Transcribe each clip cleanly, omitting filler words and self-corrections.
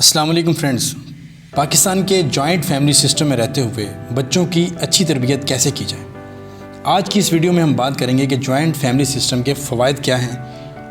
السلام علیکم فرینڈز، پاکستان کے جوائنٹ فیملی سسٹم میں رہتے ہوئے بچوں کی اچھی تربیت کیسے کی جائے۔ آج کی اس ویڈیو میں ہم بات کریں گے کہ جوائنٹ فیملی سسٹم کے فوائد کیا ہیں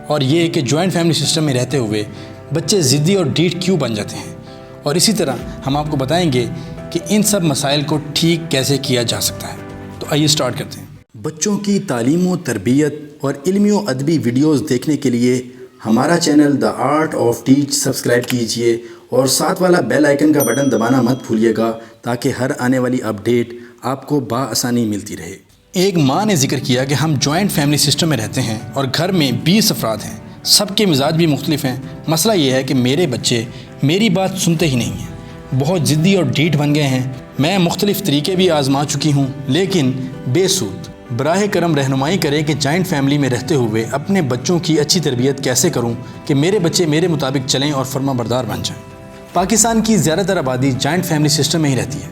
اور یہ کہ جوائنٹ فیملی سسٹم میں رہتے ہوئے بچے ضدی اور ڈھیٹ کیوں بن جاتے ہیں، اور اسی طرح ہم آپ کو بتائیں گے کہ ان سب مسائل کو ٹھیک کیسے کیا جا سکتا ہے۔ تو آئیے سٹارٹ کرتے ہیں۔ بچوں کی تعلیم و تربیت اور علمی و ادبی ویڈیوز دیکھنے کے لیے ہمارا channel the art of teach subscribe کیجئے اور ساتھ والا بیل آئیکن کا بٹن دبانا مت بھولیے گا تاکہ ہر آنے والی اپڈیٹ آپ کو بآسانی ملتی رہے۔ ایک ماں نے ذکر کیا کہ ہم جوائنٹ فیملی سسٹم میں رہتے ہیں اور گھر میں 20 افراد ہیں، سب کے مزاج بھی مختلف ہیں۔ مسئلہ یہ ہے کہ میرے بچے میری بات سنتے ہی نہیں ہیں، بہت ضدی اور ڈھیٹ بن گئے ہیں۔ میں مختلف طریقے بھی آزما چکی ہوں لیکن بے سود۔ براہ کرم رہنمائی کریں کہ جوائنٹ فیملی میں رہتے ہوئے اپنے بچوں کی اچھی تربیت کیسے کروں کہ میرے بچے میرے مطابق چلیں اور فرما بردار بن جائیں۔ پاکستان کی زیادہ تر آبادی جوائنٹ فیملی سسٹم میں ہی رہتی ہے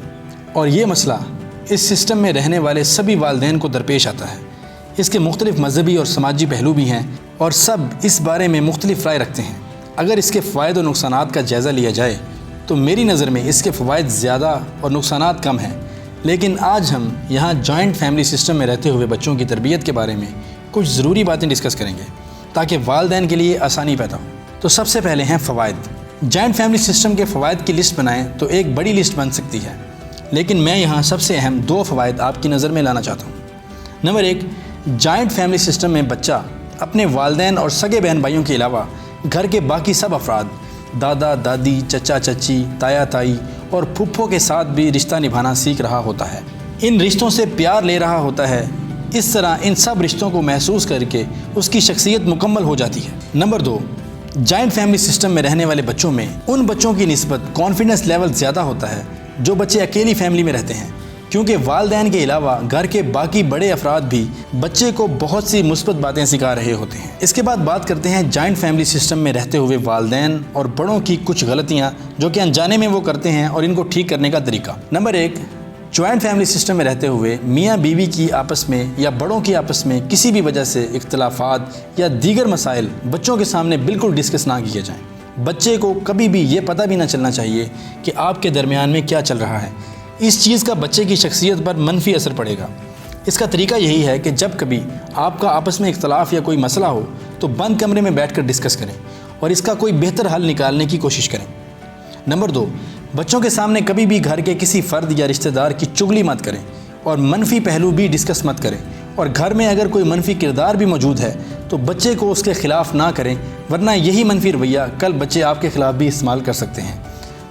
اور یہ مسئلہ اس سسٹم میں رہنے والے سبھی والدین کو درپیش آتا ہے۔ اس کے مختلف مذہبی اور سماجی پہلو بھی ہیں اور سب اس بارے میں مختلف رائے رکھتے ہیں۔ اگر اس کے فوائد و نقصانات کا جائزہ لیا جائے تو میری نظر میں اس کے فوائد زیادہ اور نقصانات کم ہیں، لیکن آج ہم یہاں جوائنٹ فیملی سسٹم میں رہتے ہوئے بچوں کی تربیت کے بارے میں کچھ ضروری باتیں ڈسکس کریں گے تاکہ والدین کے لیے آسانی پیدا ہو۔ تو سب سے پہلے ہیں فوائد۔ جوائنٹ فیملی سسٹم کے فوائد کی لسٹ بنائیں تو ایک بڑی لسٹ بن سکتی ہے، لیکن میں یہاں سب سے اہم 2 فوائد آپ کی نظر میں لانا چاہتا ہوں۔ نمبر 1، جوائنٹ فیملی سسٹم میں بچہ اپنے والدین اور سگے بہن بھائیوں کے علاوہ گھر کے باقی سب افراد، دادا دادی، چچا چچی، تایا تائی اور پھپھو کے ساتھ بھی رشتہ نبھانا سیکھ رہا ہوتا ہے۔ ان رشتوں سے پیار لے رہا ہوتا ہے۔ اس طرح ان سب رشتوں کو محسوس کر کے اس کی شخصیت مکمل ہو جاتی ہے۔ نمبر 2، جوائنٹ فیملی سسٹم میں رہنے والے بچوں میں ان بچوں کی نسبت کانفیڈنس لیول زیادہ ہوتا ہے جو بچے اکیلی فیملی میں رہتے ہیں، کیونکہ والدین کے علاوہ گھر کے باقی بڑے افراد بھی بچے کو بہت سی مثبت باتیں سکھا رہے ہوتے ہیں۔ اس کے بعد بات کرتے ہیں جوائنٹ فیملی سسٹم میں رہتے ہوئے والدین اور بڑوں کی کچھ غلطیاں جو کہ انجانے میں وہ کرتے ہیں اور ان کو ٹھیک کرنے کا طریقہ۔ نمبر 1، جوائنٹ فیملی سسٹم میں رہتے ہوئے میاں بیوی کی آپس میں یا بڑوں کی آپس میں کسی بھی وجہ سے اختلافات یا دیگر مسائل بچوں کے سامنے بالکل ڈسکس نہ کیے جائیں۔ بچے کو کبھی بھی یہ پتہ بھی نہ چلنا چاہیے کہ آپ کے درمیان میں کیا چل رہا ہے۔ اس چیز کا بچے کی شخصیت پر منفی اثر پڑے گا۔ اس کا طریقہ یہی ہے کہ جب کبھی آپ کا آپس میں اختلاف یا کوئی مسئلہ ہو تو بند کمرے میں بیٹھ کر ڈسکس کریں اور اس کا کوئی بہتر حل نکالنے کی کوشش کریں۔ نمبر 2، بچوں کے سامنے کبھی بھی گھر کے کسی فرد یا رشتہ دار کی چغلی مت کریں اور منفی پہلو بھی ڈسکس مت کریں، اور گھر میں اگر کوئی منفی کردار بھی موجود ہے تو بچے کو اس کے خلاف نہ کریں، ورنہ یہی منفی رویہ کل بچے آپ کے خلاف بھی استعمال کر سکتے ہیں۔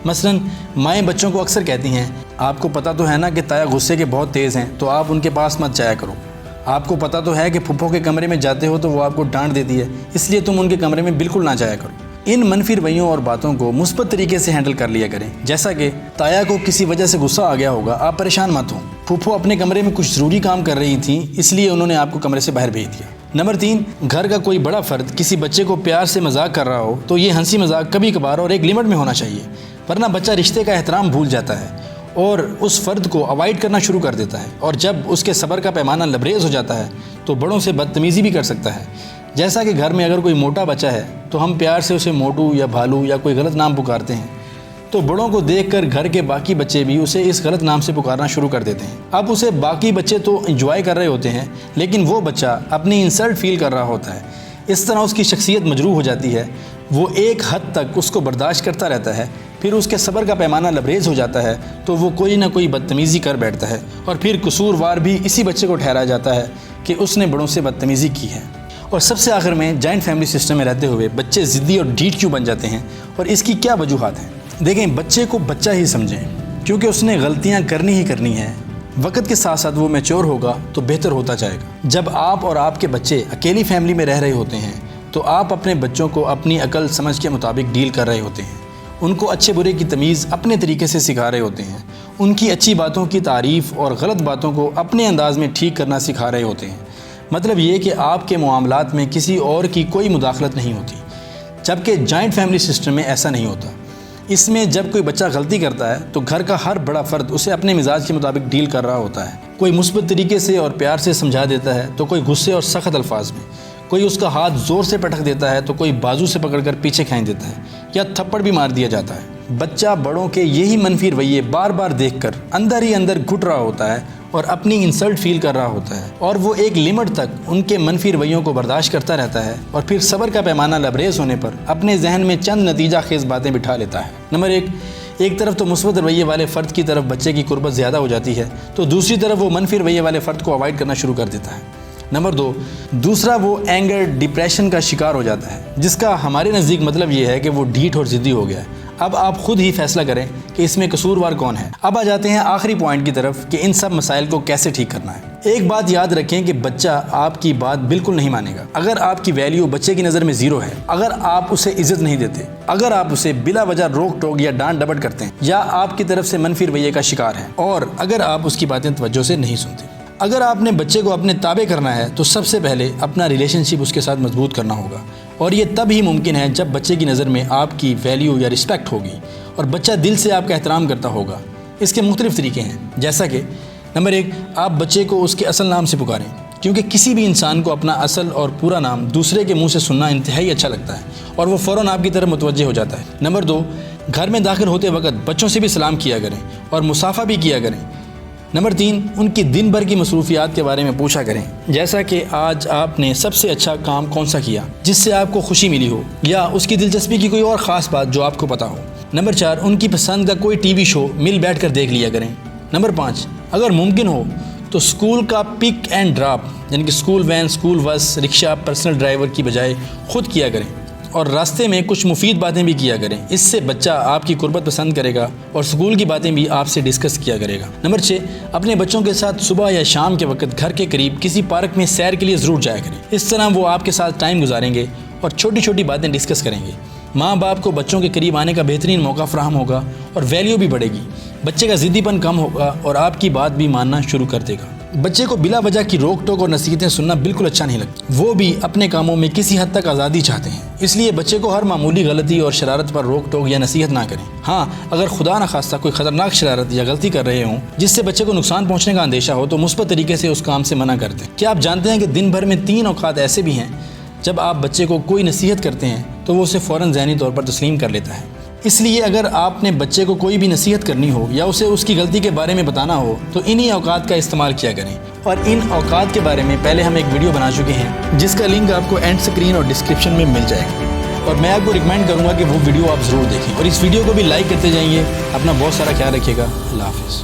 مثلاً مائیں بچوں کو اکثر کہتی ہیں، آپ کو پتہ تو ہے نا کہ تایا غصے کے بہت تیز ہیں تو آپ ان کے پاس مت جایا کرو۔ آپ کو پتہ تو ہے کہ پھپھو کے کمرے میں جاتے ہو تو وہ آپ کو ڈانٹ دیتی ہے، اس لیے تم ان کے کمرے میں بالکل نہ جایا کرو۔ ان منفی رویوں اور باتوں کو مثبت طریقے سے ہینڈل کر لیا کریں، جیسا کہ تایا کو کسی وجہ سے غصہ آ گیا ہوگا، آپ پریشان مت ہوں، پھپھو اپنے کمرے میں کچھ ضروری کام کر رہی تھیں اس لیے انہوں نے آپ کو کمرے سے باہر بھیج دیا۔ نمبر 3، گھر کا کوئی بڑا فرد کسی بچے کو پیار سے مذاق کر رہا ہو تو یہ ہنسی مذاق کبھی کبھار اور ایک لمٹ میں ہونا چاہیے، ورنہ بچہ رشتے کا احترام بھول جاتا ہے اور اس فرد کو اوائڈ کرنا شروع کر دیتا ہے، اور جب اس کے صبر کا پیمانہ لبریز ہو جاتا ہے تو بڑوں سے بدتمیزی بھی کر سکتا ہے۔ جیسا کہ گھر میں اگر کوئی موٹا بچہ ہے تو ہم پیار سے اسے موٹو یا بھالو یا کوئی غلط نام پکارتے ہیں، تو بڑوں کو دیکھ کر گھر کے باقی بچے بھی اسے اس غلط نام سے پکارنا شروع کر دیتے ہیں۔ اب اسے باقی بچے تو انجوائے کر رہے ہوتے ہیں لیکن وہ بچہ اپنی انسلٹ فیل کر رہا ہوتا ہے۔ اس طرح اس کی شخصیت مجروح ہو جاتی ہے، وہ ایک حد تک اس کو برداشت کرتا رہتا ہے، پھر اس کے صبر کا پیمانہ لبریز ہو جاتا ہے تو وہ کوئی نہ کوئی بدتمیزی کر بیٹھتا ہے، اور پھر قصوروار بھی اسی بچے کو ٹھہرایا جاتا ہے کہ اس نے بڑوں سے بدتمیزی کی ہے۔ اور سب سے آخر میں، جوائنٹ فیملی سسٹم میں رہتے ہوئے بچے ضدی اور ڈھیٹ کیوں بن جاتے ہیں اور اس کی کیا وجوہات ہیں؟ دیکھیں، بچے کو بچہ ہی سمجھیں کیونکہ اس نے غلطیاں کرنی ہی کرنی ہیں۔ وقت کے ساتھ ساتھ وہ میچور ہوگا تو بہتر ہوتا جائے گا۔ جب آپ اور آپ کے بچے اکیلی فیملی میں رہ رہے ہوتے ہیں تو آپ اپنے بچوں کو اپنی عقل سمجھ کے مطابق ڈیل کر رہے ہوتے ہیں، ان کو اچھے برے کی تمیز اپنے طریقے سے سکھا رہے ہوتے ہیں، ان کی اچھی باتوں کی تعریف اور غلط باتوں کو اپنے انداز میں ٹھیک کرنا سکھا رہے ہوتے ہیں۔ مطلب یہ کہ آپ کے معاملات میں کسی اور کی کوئی مداخلت نہیں ہوتی، جبکہ جوائنٹ فیملی سسٹم میں ایسا نہیں ہوتا۔ اس میں جب کوئی بچہ غلطی کرتا ہے تو گھر کا ہر بڑا فرد اسے اپنے مزاج کے مطابق ڈیل کر رہا ہوتا ہے۔ کوئی مثبت طریقے سے اور پیار سے سمجھا دیتا ہے تو کوئی غصے اور سخت الفاظ میں، کوئی اس کا ہاتھ زور سے پٹک دیتا ہے تو کوئی بازو سے پکڑ کر پیچھے کھینچ دیتا ہے یا تھپڑ بھی مار دیا جاتا ہے۔ بچہ بڑوں کے یہی منفی رویے بار بار دیکھ کر اندر ہی اندر گھٹ رہا ہوتا ہے اور اپنی انسلٹ فیل کر رہا ہوتا ہے، اور وہ ایک لمٹ تک ان کے منفی رویوں کو برداشت کرتا رہتا ہے اور پھر صبر کا پیمانہ لبریز ہونے پر اپنے ذہن میں چند نتیجہ خیز باتیں بٹھا لیتا ہے۔ نمبر 1، ایک طرف تو مثبت رویے والے فرد کی طرف بچے کی قربت زیادہ ہو جاتی ہے، تو دوسری طرف وہ منفی رویے والے فرد کو اوائڈ کرنا شروع کر دیتا ہے۔ نمبر 2، دوسرا وہ اینگر ڈپریشن کا شکار ہو جاتا ہے، جس کا ہمارے نزدیک مطلب یہ ہے کہ وہ ڈھیٹ اور ضدی ہو گیا ہے۔ اب آپ خود ہی فیصلہ کریں کہ اس میں قصوروار کون ہے۔ اب آ جاتے ہیں آخری پوائنٹ کی طرف کہ ان سب مسائل کو کیسے ٹھیک کرنا ہے۔ ایک بات یاد رکھیں کہ بچہ آپ کی بات بالکل نہیں مانے گا۔ اگر آپ کی ویلیو بچے کی نظر میں 0 ہے، اگر آپ اسے عزت نہیں دیتے، اگر آپ اسے بلا وجہ روک ٹوک یا ڈانٹ ڈپٹ کرتے ہیں، یا آپ کی طرف سے منفی رویے کا شکار ہیں، اور اگر آپ اس کی باتیں توجہ سے نہیں سنتے۔ اگر آپ نے بچے کو اپنے تابع کرنا ہے تو سب سے پہلے اپنا ریلیشن شپ اس کے ساتھ مضبوط کرنا ہوگا، اور یہ تب ہی ممکن ہے جب بچے کی نظر میں آپ کی ویلیو یا رسپیکٹ ہوگی اور بچہ دل سے آپ کا احترام کرتا ہوگا۔ اس کے مختلف طریقے ہیں، جیسا کہ نمبر 1، آپ بچے کو اس کے اصل نام سے پکاریں، کیونکہ کسی بھی انسان کو اپنا اصل اور پورا نام دوسرے کے منہ سے سننا انتہائی اچھا لگتا ہے اور وہ فوراً آپ کی طرف متوجہ ہو جاتا ہے۔ نمبر 2، گھر میں داخل ہوتے وقت بچوں سے بھی سلام کیا کریں اور مصافحہ بھی کیا کریں۔ نمبر 3، ان کی دن بھر کی مصروفیات کے بارے میں پوچھا کریں، جیسا کہ آج آپ نے سب سے اچھا کام کون سا کیا جس سے آپ کو خوشی ملی ہو، یا اس کی دلچسپی کی کوئی اور خاص بات جو آپ کو پتہ ہو۔ نمبر 4، ان کی پسند کا کوئی ٹی وی شو مل بیٹھ کر دیکھ لیا کریں۔ نمبر 5، اگر ممکن ہو تو اسکول کا پک اینڈ ڈراپ، یعنی کہ school when, school bus, rickshaw personal driver کی بجائے خود کیا کریں، اور راستے میں کچھ مفید باتیں بھی کیا کریں۔ اس سے بچہ آپ کی قربت پسند کرے گا اور اسکول کی باتیں بھی آپ سے ڈسکس کیا کرے گا۔ نمبر 6، اپنے بچوں کے ساتھ صبح یا شام کے وقت گھر کے قریب کسی پارک میں سیر کے لیے ضرور جایا کریں۔ اس طرح وہ آپ کے ساتھ ٹائم گزاریں گے اور چھوٹی چھوٹی باتیں ڈسکس کریں گے۔ ماں باپ کو بچوں کے قریب آنے کا بہترین موقع فراہم ہوگا اور ویلیو بھی بڑھے گی، بچے کا ضدی پن کم ہوگا اور آپ کی بات بھی ماننا شروع کر دے گا۔ بچے کو بلا وجہ کی روک ٹوک اور نصیحتیں سننا بالکل اچھا نہیں لگتا۔ وہ بھی اپنے کاموں میں کسی حد تک آزادی چاہتے ہیں، اس لیے بچے کو ہر معمولی غلطی اور شرارت پر روک ٹوک یا نصیحت نہ کریں۔ ہاں، اگر خدا نخواستہ کوئی خطرناک شرارت یا غلطی کر رہے ہوں جس سے بچے کو نقصان پہنچنے کا اندیشہ ہو تو مثبت طریقے سے اس کام سے منع کر دیں۔ کیا آپ جانتے ہیں کہ دن بھر میں 3 اوقات ایسے بھی ہیں جب آپ بچے کو کوئی نصیحت کرتے ہیں تو وہ اسے فوراً ذہنی طور پر تسلیم کر لیتا ہے؟ اس لیے اگر آپ نے بچے کو کوئی بھی نصیحت کرنی ہو یا اسے اس کی غلطی کے بارے میں بتانا ہو تو انہی اوقات کا استعمال کیا کریں، اور ان اوقات کے بارے میں پہلے ہم ایک ویڈیو بنا چکے ہیں جس کا لنک آپ کو اینڈ سکرین اور ڈسکرپشن میں مل جائے گا، اور میں آپ کو ریکمینڈ کروں گا کہ وہ ویڈیو آپ ضرور دیکھیں، اور اس ویڈیو کو بھی لائک کرتے جائیے۔ اپنا بہت سارا خیال رکھیے گا۔ اللہ حافظ۔